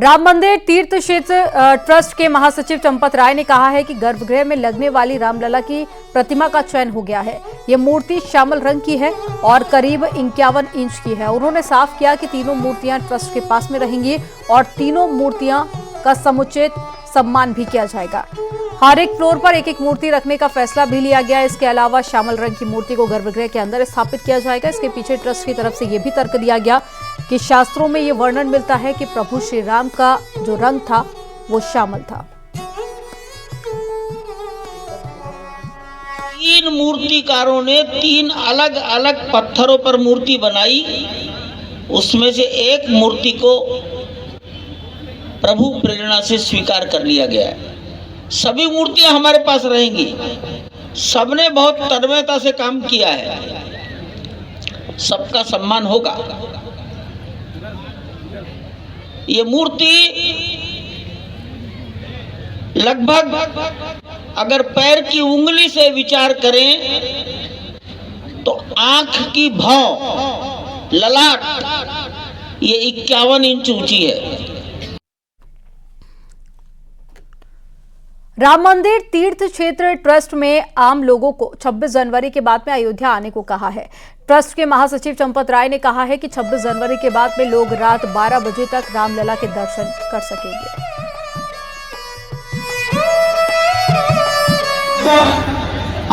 राम मंदिर तीर्थ क्षेत्र ट्रस्ट के महासचिव चंपत राय ने कहा है कि गर्भगृह में लगने वाली रामलला की प्रतिमा का चयन हो गया है। ये मूर्ति श्यामल रंग की है और करीब 51 इंच की है। उन्होंने साफ किया कि तीनों मूर्तियां ट्रस्ट के पास में रहेंगी और तीनों मूर्तियां का समुचित सम्मान भी किया जाएगा। हर एक फ्लोर पर एक एक मूर्ति रखने का फैसला भी लिया गया। इसके अलावा श्यामल रंग की मूर्ति को गर्भगृह के अंदर स्थापित किया जाएगा। इसके पीछे ट्रस्ट की तरफ से यह भी तर्क दिया गया कि शास्त्रों में यह वर्णन मिलता है कि प्रभु श्री राम का जो रंग था वो श्यामल था। 3 मूर्तिकारों ने 3 अलग अलग पत्थरों पर मूर्ति बनाई। उसमें से एक मूर्ति को प्रभु प्रेरणा से स्वीकार कर लिया गया है। सभी मूर्तियां हमारे पास रहेंगी। सबने बहुत तन्मयता से काम किया है। सबका सम्मान होगा। ये मूर्ति लगभग अगर पैर की उंगली से विचार करें तो आंख की भौं, ललाट ये 51 इंच ऊंची है। राम मंदिर तीर्थ क्षेत्र ट्रस्ट में आम लोगों को 26 जनवरी के बाद में अयोध्या आने को कहा है। ट्रस्ट के महासचिव चंपत राय ने कहा है कि 26 जनवरी के बाद में लोग रात 12 बजे तक रामलला के दर्शन कर सकेंगे।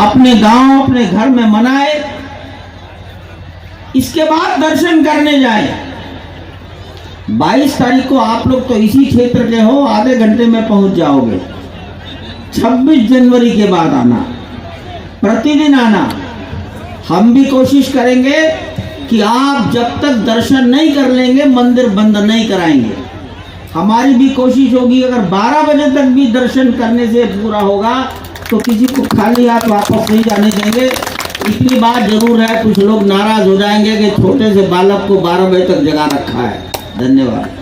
अपने गांव, अपने घर में मनाए, इसके बाद दर्शन करने जाए। 22 तारीख को आप लोग तो इसी क्षेत्र के हो, आधे घंटे में पहुंच जाओगे। 26 जनवरी के बाद आना, प्रतिदिन आना। हम भी कोशिश करेंगे कि आप जब तक दर्शन नहीं कर लेंगे मंदिर बंद नहीं कराएंगे। हमारी भी कोशिश होगी अगर 12 बजे तक भी दर्शन करने से पूरा होगा तो किसी को खाली हाथ वापस नहीं जाने देंगे। इतनी बात जरूर है, कुछ लोग नाराज हो जाएंगे कि छोटे से बालक को 12 बजे तक जगा रखा है। धन्यवाद।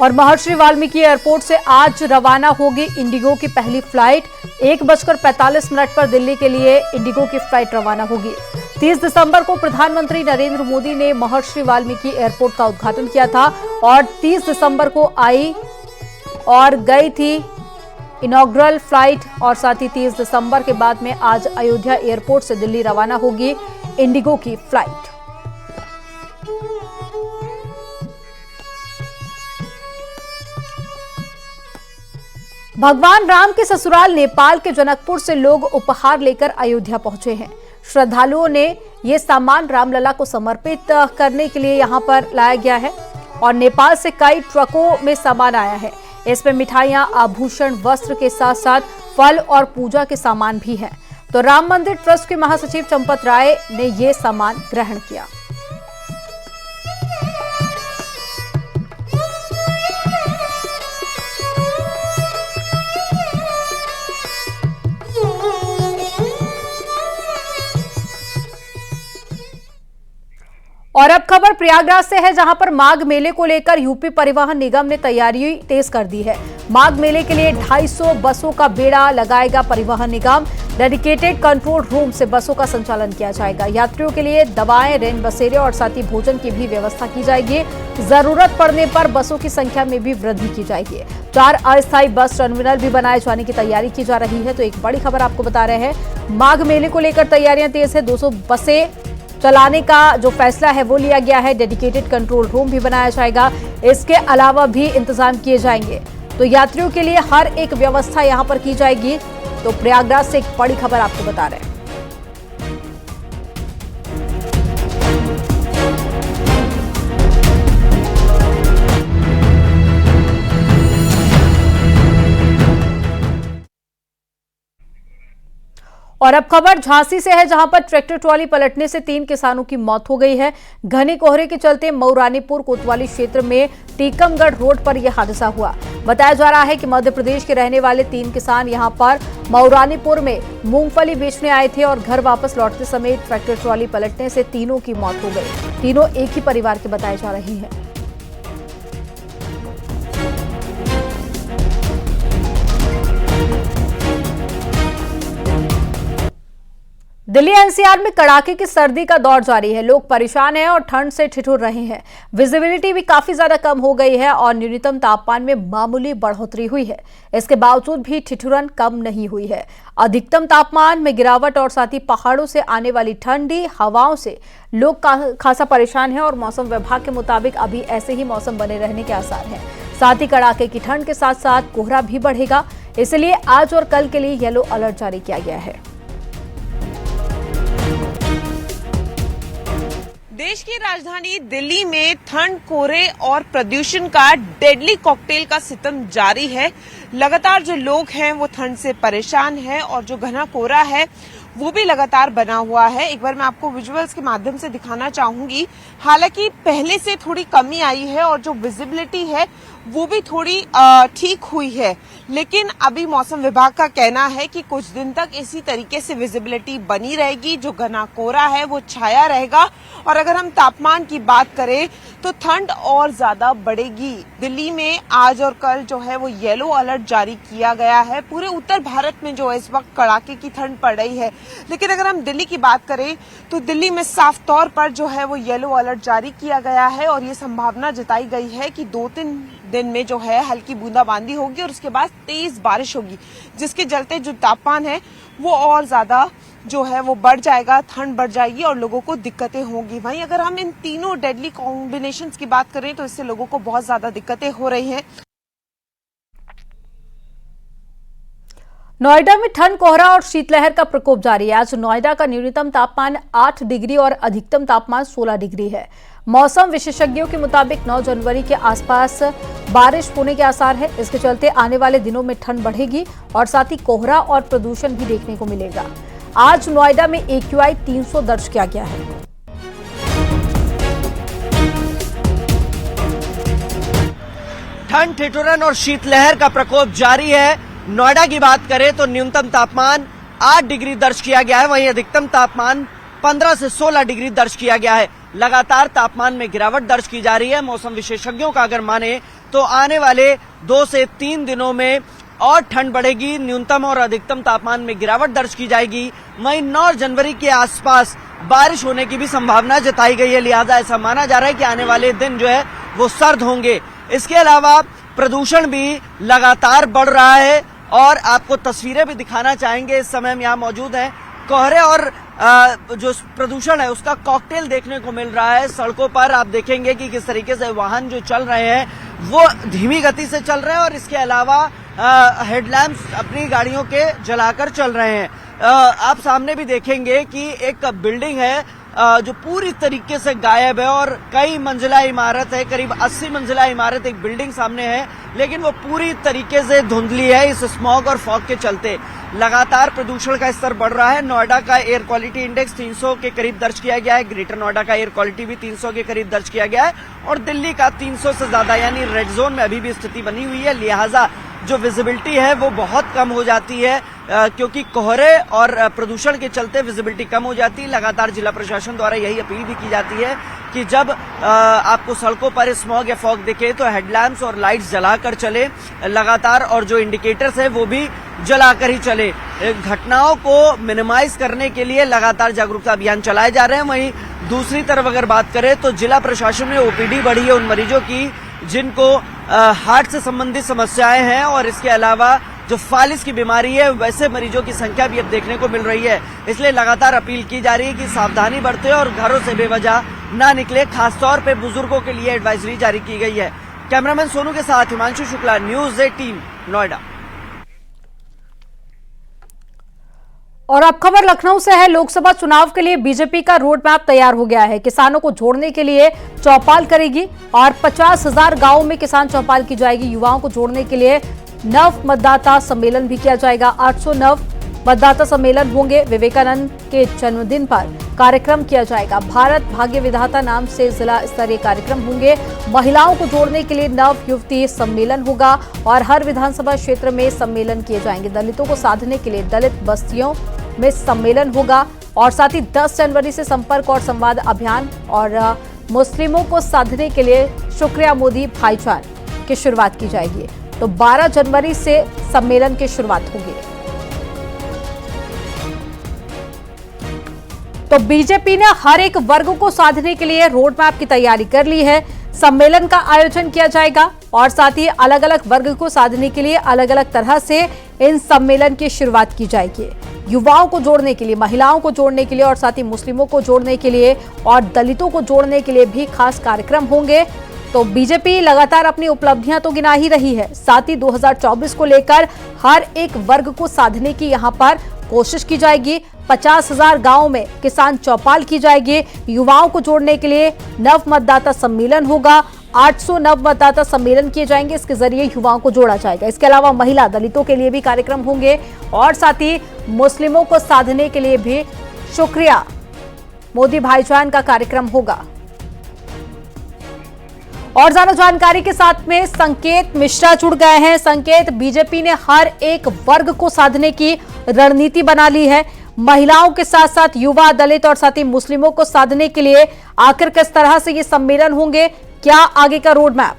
और महर्षि वाल्मीकि एयरपोर्ट से आज रवाना होगी इंडिगो की पहली फ्लाइट। 1:45 पर दिल्ली के लिए इंडिगो की फ्लाइट रवाना होगी। 30 दिसंबर को प्रधानमंत्री नरेंद्र मोदी ने महर्षि वाल्मीकि एयरपोर्ट का उद्घाटन किया था और 30 दिसंबर को आई और गई थी इनॉग्रल फ्लाइट। और साथ ही 30 दिसंबर के बाद में आज अयोध्या एयरपोर्ट से दिल्ली रवाना होगी इंडिगो की फ्लाइट। भगवान राम के ससुराल नेपाल के जनकपुर से लोग उपहार लेकर अयोध्या पहुंचे हैं। श्रद्धालुओं ने ये सामान रामलला को समर्पित करने के लिए यहां पर लाया गया है और नेपाल से कई ट्रकों में सामान आया है। इसमें मिठाइयां, आभूषण, वस्त्र के साथ साथ फल और पूजा के सामान भी हैं। तो राम मंदिर ट्रस्ट के महासचिव चंपत राय ने ये सामान ग्रहण किया। और अब खबर प्रयागराज से है, जहां पर माघ मेले को लेकर यूपी परिवहन निगम ने तैयारी तेज कर दी है। माघ मेले के लिए 250 बसों का बेड़ा लगाएगा परिवहन निगम। डेडिकेटेड कंट्रोल रूम से बसों का संचालन किया जाएगा। यात्रियों के लिए दवाएं, रैन बसेरे और साथ ही भोजन की भी व्यवस्था की जाएगी। जरूरत पड़ने पर बसों की संख्या में भी वृद्धि की जाएगी। 4 अस्थायी बस टर्मिनल भी बनाए जाने की तैयारी की जा रही है। तो एक बड़ी खबर आपको बता रहे हैं, माघ मेले को लेकर तैयारियां तेज है। 200 बसें चलाने का जो फैसला है वो लिया गया है। डेडिकेटेड कंट्रोल रूम भी बनाया जाएगा। इसके अलावा भी इंतजाम किए जाएंगे। तो यात्रियों के लिए हर एक व्यवस्था यहां पर की जाएगी। तो प्रयागराज से एक बड़ी खबर आपको बता रहे हैं। और अब खबर झांसी से है, जहां पर ट्रैक्टर ट्रॉली पलटने से 3 किसानों की मौत हो गई है। घने कोहरे के चलते मऊरानीपुर कोतवाली क्षेत्र में टीकमगढ़ रोड पर यह हादसा हुआ। बताया जा रहा है कि मध्य प्रदेश के रहने वाले 3 किसान यहां पर मऊरानीपुर में मूंगफली बेचने आए थे और घर वापस लौटते समय ट्रैक्टर ट्रॉली पलटने से तीनों की मौत हो गई। तीनों एक ही परिवार के बताए जा रहे हैं। दिल्ली एनसीआर में कड़ाके की सर्दी का दौर जारी है। लोग परेशान हैं और ठंड से ठिठुर रहे हैं। विजिबिलिटी भी काफी ज्यादा कम हो गई है और न्यूनतम तापमान में मामूली बढ़ोतरी हुई है। इसके बावजूद भी ठिठुरन कम नहीं हुई है। अधिकतम तापमान में गिरावट और साथ ही पहाड़ों से आने वाली ठंडी हवाओं से लोग खासा परेशान हैं और मौसम विभाग के मुताबिक अभी ऐसे ही मौसम बने रहने के आसार हैं। साथ ही कड़ाके की ठंड के साथ साथ कोहरा भी बढ़ेगा, इसलिए आज और कल के लिए येलो अलर्ट जारी किया गया है। देश की राजधानी दिल्ली में ठंड, कोहरे और प्रदूषण का डेडली कॉकटेल का सितम जारी है। लगातार जो लोग हैं वो ठंड से परेशान हैं और जो घना कोहरा है वो भी लगातार बना हुआ है। एक बार मैं आपको विजुअल्स के माध्यम से दिखाना चाहूंगी। हालांकि पहले से थोड़ी कमी आई है और जो विजिबिलिटी है वो भी थोड़ी ठीक हुई है, लेकिन अभी मौसम विभाग का कहना है कि कुछ दिन तक इसी तरीके से विजिबिलिटी बनी रहेगी। जो घना कोहरा है वो छाया रहेगा और अगर हम तापमान की बात करें तो ठंड और ज्यादा बढ़ेगी। दिल्ली में आज और कल जो है वो येलो अलर्ट जारी किया गया है। पूरे उत्तर भारत में जो है इस वक्त कड़ाके की ठंड पड़ रही है, लेकिन अगर हम दिल्ली की बात करें तो दिल्ली में साफ तौर पर जो है वो येलो अलर्ट जारी किया गया है और ये संभावना जताई गई है कि 2-3 दिन में जो है हल्की बूंदाबांदी होगी और उसके बाद तेज बारिश होगी, जिसके चलते जो तापमान है वो और ज्यादा जो है वो बढ़ जाएगा, ठंड बढ़ जाएगी और लोगों को दिक्कतें होंगी। वहीं अगर हम इन तीनों डेडली कॉम्बिनेशंस की बात करें तो इससे लोगों को बहुत ज्यादा दिक्कतें हो रही हैं। नोएडा में ठंड, कोहरा और शीतलहर का प्रकोप जारी है। आज नोएडा का न्यूनतम तापमान 8 डिग्री और अधिकतम तापमान 16 डिग्री है। मौसम विशेषज्ञों के मुताबिक 9 जनवरी के आसपास बारिश होने के आसार है। इसके चलते आने वाले दिनों में ठंड बढ़ेगी और साथ ही कोहरा और प्रदूषण भी देखने को मिलेगा। आज नोएडा में AQI 300 दर्ज किया गया है। ठंड, ठिठुरन और शीतलहर का प्रकोप जारी है। नोएडा की बात करें तो न्यूनतम तापमान 8 डिग्री दर्ज किया गया है, वहीं अधिकतम तापमान 15 से 16 डिग्री दर्ज किया गया है। लगातार तापमान में गिरावट दर्ज की जा रही है। मौसम विशेषज्ञों का अगर माने तो आने वाले 2 से 3 दिनों में और ठंड बढ़ेगी, न्यूनतम और अधिकतम तापमान में गिरावट दर्ज की जाएगी। वहीं 9 जनवरी के आसपास बारिश होने की भी संभावना जताई गई है, लिहाजा ऐसा माना जा रहा है कि आने वाले दिन जो है वो सर्द होंगे। इसके अलावा प्रदूषण भी लगातार बढ़ रहा है और आपको तस्वीरें भी दिखाना चाहेंगे। इस समय हम यहाँ मौजूद हैं। कोहरे और जो प्रदूषण है उसका कॉकटेल देखने को मिल रहा है। सड़कों पर आप देखेंगे कि किस तरीके से वाहन जो चल रहे हैं वो धीमी गति से चल रहे हैं और इसके अलावा हेडलैम्प्स अपनी गाड़ियों के जलाकर चल रहे हैं। आप सामने भी देखेंगे कि एक बिल्डिंग है जो पूरी तरीके से गायब है और कई मंजिला इमारत है, करीब 80 मंजिला इमारत एक बिल्डिंग सामने है, लेकिन वो पूरी तरीके से धुंधली है इस स्मॉग और फॉग के चलते। लगातार प्रदूषण का स्तर बढ़ रहा है। नोएडा का एयर क्वालिटी इंडेक्स 300 के करीब दर्ज किया गया है। ग्रेटर नोएडा का एयर क्वालिटी भी 300 के करीब दर्ज किया गया है और दिल्ली का 300 से ज्यादा, यानी रेड जोन में अभी भी स्थिति बनी हुई है। लिहाजा जो विजिबिलिटी है वो बहुत कम हो जाती है क्योंकि कोहरे और प्रदूषण के चलते विजिबिलिटी कम हो जाती है। लगातार जिला प्रशासन द्वारा यही अपील भी की जाती है कि जब आपको सड़कों पर स्मॉग या फॉग दिखे तो हेडलैम्प्स और लाइट्स जलाकर चले लगातार, और जो इंडिकेटर्स है वो भी जलाकर ही चले। घटनाओं को मिनिमाइज करने के लिए लगातार जागरूकता अभियान चलाए जा रहे हैं। वहीं दूसरी तरफ अगर बात करें तो जिला प्रशासन में OPD बढ़ी है उन मरीजों की जिनको हार्ट से संबंधित समस्याएं हैं और इसके अलावा जो फालिस की बीमारी है वैसे मरीजों की संख्या भी अब देखने को मिल रही है। इसलिए लगातार अपील की जा रही है कि सावधानी बरतें और घरों से बेवजह ना निकले। खासतौर पे बुजुर्गों के लिए एडवाइजरी जारी की गई है। कैमरामैन सोनू के साथ हिमांशु शुक्ला, न्यूज़ 18 नोएडा। और अब खबर लखनऊ से है। लोकसभा चुनाव के लिए बीजेपी का रोड मैप तैयार हो गया है। किसानों को जोड़ने के लिए चौपाल करेगी और 50,000 गांवों में किसान चौपाल की जाएगी। युवाओं को जोड़ने के लिए नव मतदाता सम्मेलन भी किया जाएगा। 800 नव मतदाता सम्मेलन होंगे। विवेकानंद के जन्मदिन पर कार्यक्रम किया जाएगा। भारत भाग्य विधाता नाम से जिला स्तरीय कार्यक्रम होंगे। महिलाओं को जोड़ने के लिए नव युवती सम्मेलन होगा और हर विधानसभा क्षेत्र में सम्मेलन किए जाएंगे। दलितों को साधने के लिए दलित बस्तियों में सम्मेलन होगा और साथ ही 10 जनवरी से संपर्क और संवाद अभियान और मुस्लिमों को साधने के लिए शुक्रिया मोदी भाईचार की शुरुआत की जाएगी। तो 12 जनवरी से सम्मेलन की शुरुआत होगी। तो बीजेपी ने हर एक वर्ग को साधने के लिए रोड मैप की तैयारी कर ली है। सम्मेलन का आयोजन किया जाएगा और साथ ही अलग अलग वर्ग को साधने के लिए अलग अलग तरह से इन सम्मेलन की शुरुआत की जाएगी। युवाओं को जोड़ने के लिए, महिलाओं को जोड़ने के लिए और साथ ही मुस्लिमों को जोड़ने के लिए और दलितों को जोड़ने के लिए भी खास कार्यक्रम होंगे। तो बीजेपी लगातार अपनी उपलब्धियां तो गिना ही रही है, साथ ही 2024 को लेकर हर एक वर्ग को साधने की यहां पर कोशिश की जाएगी। 50,000 गांवों में किसान चौपाल की जाएगी। युवाओं को जोड़ने के लिए नव मतदाता सम्मेलन होगा। 800 नव मतदाता सम्मेलन किए जाएंगे, इसके जरिए युवाओं को जोड़ा जाएगा। इसके अलावा महिला दलितों के लिए भी कार्यक्रम होंगे और साथ ही मुस्लिमों को साधने के लिए भी शुक्रिया मोदी भाईजान का कार्यक्रम होगा। और ज्यादा जानकारी के साथ में संकेत मिश्रा जुड़ गए हैं। संकेत, बीजेपी ने हर एक वर्ग को साधने की रणनीति बना ली है। महिलाओं के साथ साथ युवा, दलित और साथ ही मुस्लिमों को साधने के लिए आखिर किस तरह से ये सम्मेलन होंगे, क्या आगे का रोड मैप?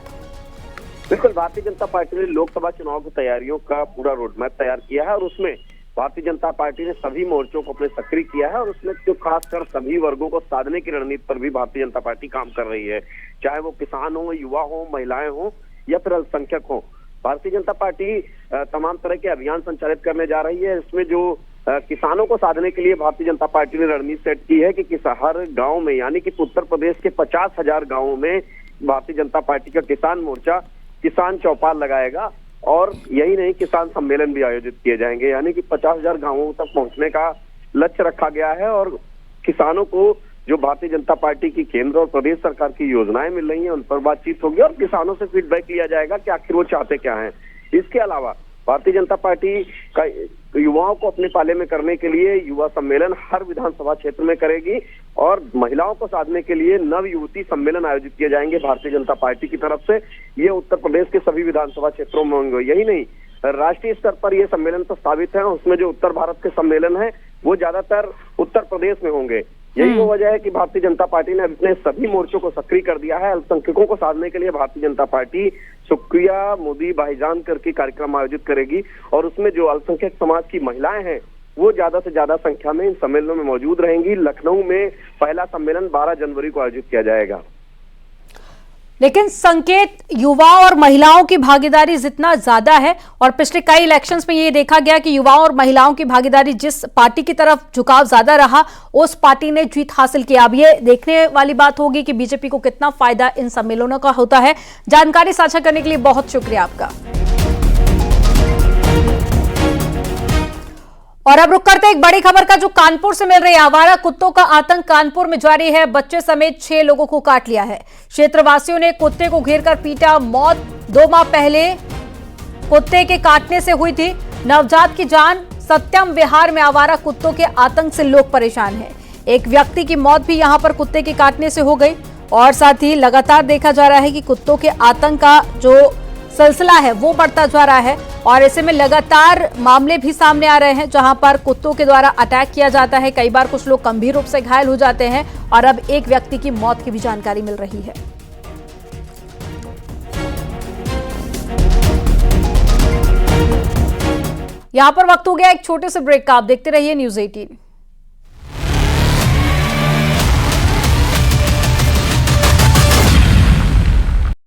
बिल्कुल, भारतीय जनता पार्टी ने लोकसभा चुनाव की तैयारियों का पूरा रोड मैप तैयार किया है और उसमें भारतीय जनता पार्टी ने सभी मोर्चों को अपने सक्रिय किया है और उसमें जो खासकर सभी वर्गों को साधने की रणनीति पर भी भारतीय जनता पार्टी काम कर रही है, चाहे वो किसान हो, युवा हो, महिलाएं हो या फिर अल्पसंख्यक हो। भारतीय जनता पार्टी तमाम तरह के अभियान संचालित करने जा रही है। इसमें जो किसानों को साधने के लिए भारतीय जनता पार्टी ने रणनीति सेट की है कि हर गांव में, यानी कि उत्तर प्रदेश के 50,000 गांवों में भारतीय जनता पार्टी का किसान मोर्चा किसान चौपाल लगाएगा और यही नहीं, किसान सम्मेलन भी आयोजित किए जाएंगे। यानी कि 50,000 गांवों तक पहुंचने का लक्ष्य रखा गया है और किसानों को जो भारतीय जनता पार्टी की केंद्र और प्रदेश सरकार की योजनाएं मिल रही हैं उन पर बातचीत होगी और किसानों से फीडबैक लिया जाएगा कि आखिर वो चाहते क्या हैं। इसके अलावा भारतीय जनता पार्टी का युवाओं को अपने पाले में करने के लिए युवा सम्मेलन हर विधानसभा क्षेत्र में करेगी और महिलाओं को साधने के लिए नव युवती सम्मेलन आयोजित किए जाएंगे भारतीय जनता पार्टी की तरफ से। ये उत्तर प्रदेश के सभी विधानसभा क्षेत्रों में होंगे। यही नहीं, राष्ट्रीय स्तर पर ये सम्मेलन प्रस्तावित है, उसमें जो उत्तर भारत के सम्मेलन है वो ज्यादातर उत्तर प्रदेश में होंगे। यही वो वजह है कि भारतीय जनता पार्टी ने अपने सभी मोर्चों को सक्रिय कर दिया है। अल्पसंख्यकों को साधने के लिए भारतीय जनता पार्टी शुक्रिया मोदी भाईजान करके कार्यक्रम आयोजित करेगी और उसमें जो अल्पसंख्यक समाज की महिलाएं हैं वो ज्यादा से ज्यादा संख्या में इन सम्मेलनों में मौजूद रहेंगी। लखनऊ में पहला सम्मेलन 12 जनवरी को आयोजित किया जाएगा। लेकिन संकेत, युवा और महिलाओं की भागीदारी जितना ज्यादा है और पिछले कई इलेक्शंस में ये देखा गया कि युवाओं और महिलाओं की भागीदारी जिस पार्टी की तरफ झुकाव ज्यादा रहा उस पार्टी ने जीत हासिल किया। अब ये देखने वाली बात होगी कि बीजेपी को कितना फायदा इन सम्मेलनों का होता है। जानकारी साझा करने के लिए बहुत शुक्रिया आपका। और अब रुक करते एक बड़ी खबर का, जो कानपुर से मिल रही है। आवारा कुत्तों का आतंक कानपुर में जारी है। बच्चे समेत 6 लोगों को काट लिया है। क्षेत्रवासियों ने कुत्ते को घेरकर पीटा। मौत 2 माह पहले कुत्ते के काटने से हुई थी। नवजात की जान। सत्यम विहार में आवारा कुत्तों के आतंक से लोग परेशान हैं। एक व्यक्ति की मौत भी यहां पर कुत्ते के काटने से हो गई और साथ ही लगातार देखा जा रहा है कि कुत्तों के आतंक का जो सिलसिला है वो बढ़ता जा रहा है और ऐसे में लगातार मामले भी सामने आ रहे हैं जहां पर कुत्तों के द्वारा अटैक किया जाता है। कई बार कुछ लोग गंभीर रूप से घायल हो जाते हैं और अब एक व्यक्ति की मौत की भी जानकारी मिल रही है। यहां पर वक्त हो गया एक छोटे से ब्रेक का। आप देखते रहिए न्यूज़ 18।